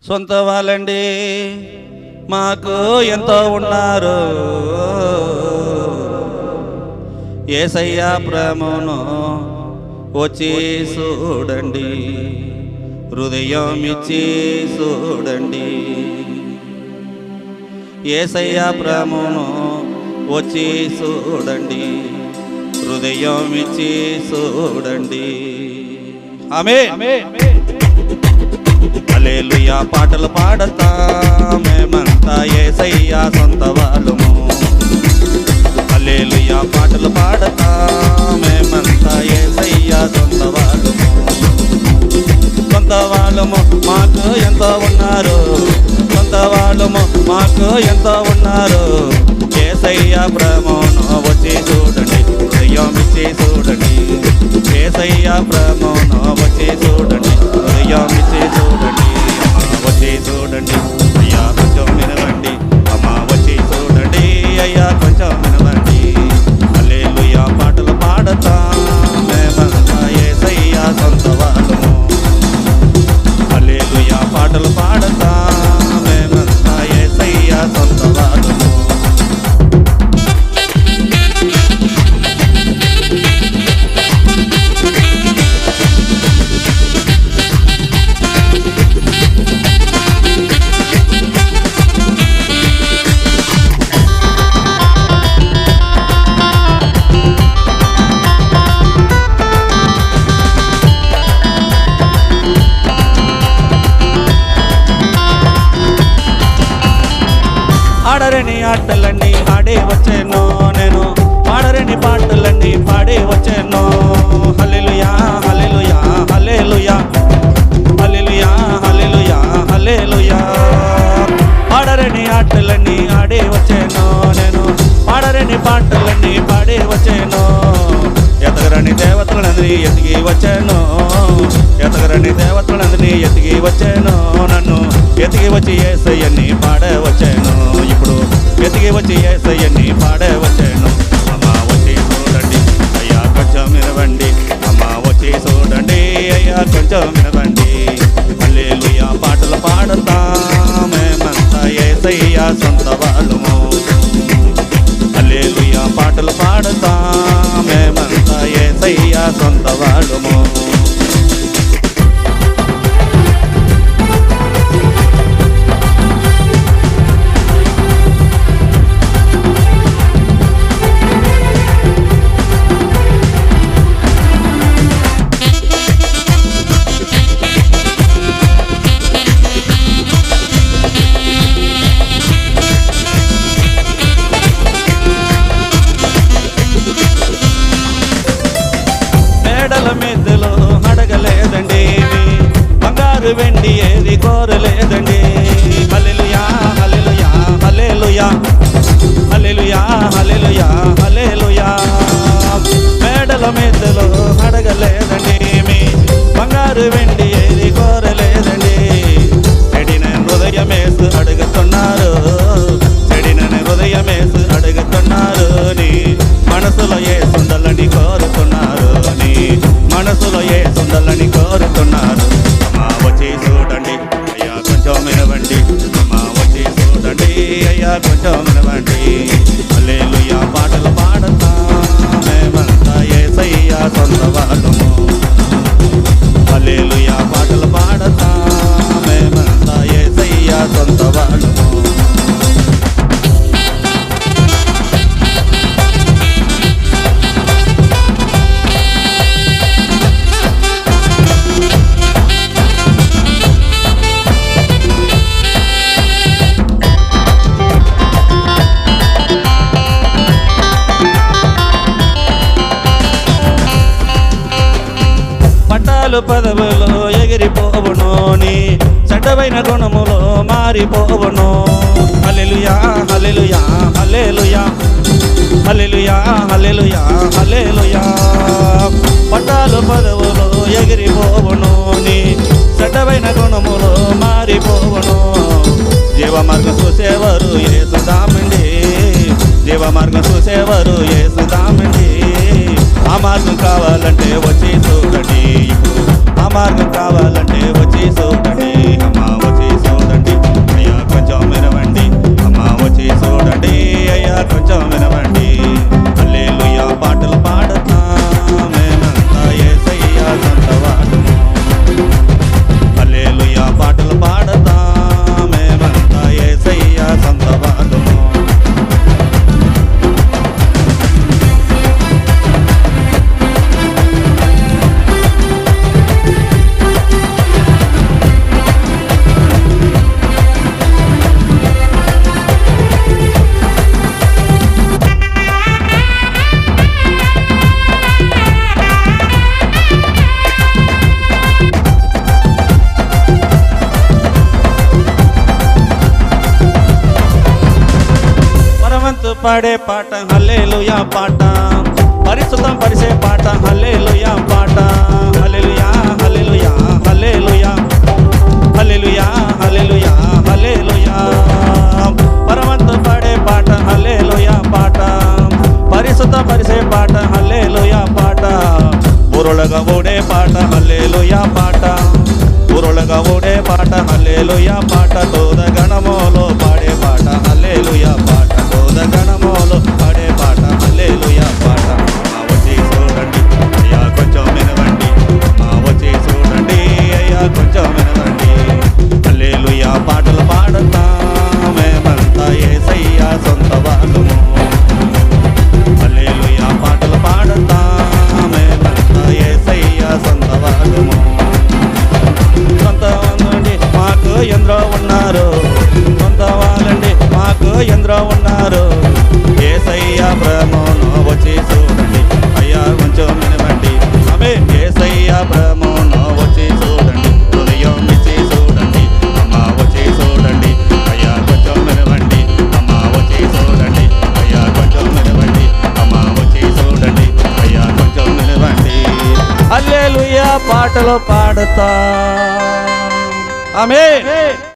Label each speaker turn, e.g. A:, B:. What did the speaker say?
A: సొంత వాళ్ళండి మాకు ఎంతో ఉన్నారు. యేసయ్య ప్రేమను వచ్చి చూడండి, హృదయం ఇచ్చి చూడండి. యేసయ్య ప్రేమను వచ్చి చూడండి, హృదయం ఇచ్చి చూడండి. ఆమేన్. హల్లెలూయా పాటలు పాడతా మేమంతా యేసయ్య సొంత వాళ్ళము. హల్లెలూయా పాటలు పాడతా మేమంతా యేసయ్య సొంత వాళ్ళము. సొంత వాళ్ళము మాకు ఎంతో ఉన్నారు, సొంత వాళ్ళము మాకు ఎంతో ఉన్నారు. యేసయ్య ప్రేమను వచ్చి చూడండి, హృదయం ఇచ్చి చూడండి. యేసయ్య ప్రేమను వచ్చి చూడండి, హృదయం ఇచ్చి చూడండి. వచ్చి చూడండి అయ్యా కొంచెం వినవండి, అమ్మ వచ్చి చూడండి అయ్యా కొంచెం వినవండి. హల్లెలూయా పాటలు పాడతా మేమంతా యేసయ్య సొంత వాళ్ళము. హల్లెలూయా పాటలు పాడతా మేమంతా యేసయ్య సొంత వాళ్ళము. ఆడరని ఆటలన్నీ ఆడే వచ్చాను నేను, పాడరని పాటలన్నీ పాడే వచ్చాను. హల్లెలూయా హల్లెలూయా హల్లెలూయా హల్లెలూయా హల్లెలూయా హల్లెలూయా. ఆడరని ఆటలన్నీ ఆడే వచ్చాను నేను, పాడరని పాటలన్నీ పాడే వచ్చాను. ఎతగరని దేవతలందరినీ ఎతికి వచ్చాను, ఎతగరని దేవతలందరినీ ఎతికి వచ్చాను. నన్ను ఎతికి వచ్చి యేసయ్యని పాడే వచ్చాను, ఇప్పుడు ఎతికి వచ్చి యేసయ్యని పాడే వచ్చాను. అమ్మ వచ్చి చూడండి అయ్యా కొంచెం వినవండి, అమ్మ వచ్చి చూడండి అయ్యా కొంచెం వినవండి. హల్లెలూయా పాటలు పాడతా మేమంతా యేసయ్య సొంత వాళ్ళము. హల్లెలూయా పాటలు పాడతా మేమంతా యేసయ్య సొంత వాళ్ళము. మేడల మెద్దలో అడగలేదండి, బంగారు వెండి ఏది కోరలేదండి. హల్లెలూయా హల్లెలూయా హల్లెలూయా హల్లెలూయా హల్లెలూయా హల్లెలూయా. మేడల మెద్దలో అడగలేదండి, బంగారు వెండి ఏది కోరలేదండి. చెడిన హృదయమేసు అడుగుతున్నారు, చెడిన హృదయమేసు అడుగుతున్నారు. నీ మనసులో యేసుండాలని కోరుతున్నారు, నీ మనసులో యేసుండాలని కోరుతున్నారు. అమ్మ వచ్చి చూడండి అయ్యా కొంచెం వినవండి, అమ్మ వచ్చి చూడండి అయ్యా కొంచెం వినవండి. హల్లెలూయా పాటలు పాడతా మేమంతా యేసయ్య సొంత వాళ్ళము. హల్లెలూయా పాటలు పాడతా మేమంతా యేసయ్య సొంత వాళ్ళము. పట్టాలు పదవులో ఎగిరిపోవును, నీ చెడ్డవైన గుణములో మారిపోవును. హల్లెలూయా హల్లెలూయా హల్లెలూయా హల్లెలూయా హల్లెలూయా హల్లెలూయా. పట్టాలు పదవులో ఎగిరిపోవును, నీ చెడ్డవైన గుణములో మారిపోవును. జీవ మార్గం చూసేవారు యేసుదామండి, జీవ మార్గం చూసేవారు యేసుదామండి. ఆ మార్గం కావాలంటే వచ్చి చూడండి, ఇప్పుడు ఆ మార్గం కావాలంటే వచ్చి చూడండి. అమ్మ వచ్చి చూడండి. పాడే పాట హల్లెలూయా పాట, పరిశుద్ధం పరిసే పాట హల్లెలూయా పాట. హల్లెలూయా హల్లెలూయా హల్లెలూయా హల్లెలూయా హల్లెలూయా హల్లెలూయా. పరమంతు పాడే పాట హల్లెలూయా పాట, పరిశుద్ధ పరిసే పాట హల్లెలూయా పాట. ఊరులగా ఓడే పాట హల్లెలూయా పాట, ఊరులగా ఓడే పాట హల్లెలూయా పాట. తోద గణమోలో పాడే పాట హల్లెలూయా పాట, తోద గణమోలో పాడే పాట హల్లెలూయా పాట. మా వచ్చి చూడండి అయ్యా కొంచెం వినవండి, మా వచ్చి చూడండి అయ్యా కొంచెం వినవండి. హల్లెలూయా పాటలు పాడతా మేమంతా యేసయ్యా సొంత వాళ్ళము. హల్లెలూయా పాటలు పాడతా మేమంతా యేసయ్యా సొంత వాళ్ళము. సొంత వాళ్ళండి మాకు ఎందరో ఉన్నారు, సొంత వాళ్ళండి మాకు ఎందరో ఉన్నారు. యేసయ్యా ప్రేమను వచ్చి చూడండి అయ్యా కొంచెం వినవండి. ఆమె యేసయ్యా ప్రేమను వచ్చి చూడండి, హృదయం ఇచ్చి చూడండి అమ్మ వచ్చి చూడండి అయ్యా కొంచెం వినవండి. అమ్మ వచ్చి చూడండి అయ్యా కొంచెం వినవండి, అమ్మ వచ్చి చూడండి అయ్యా కొంచెం వినవండి. హల్లెలూయా పాటలు పాడతా. ఆమేన్.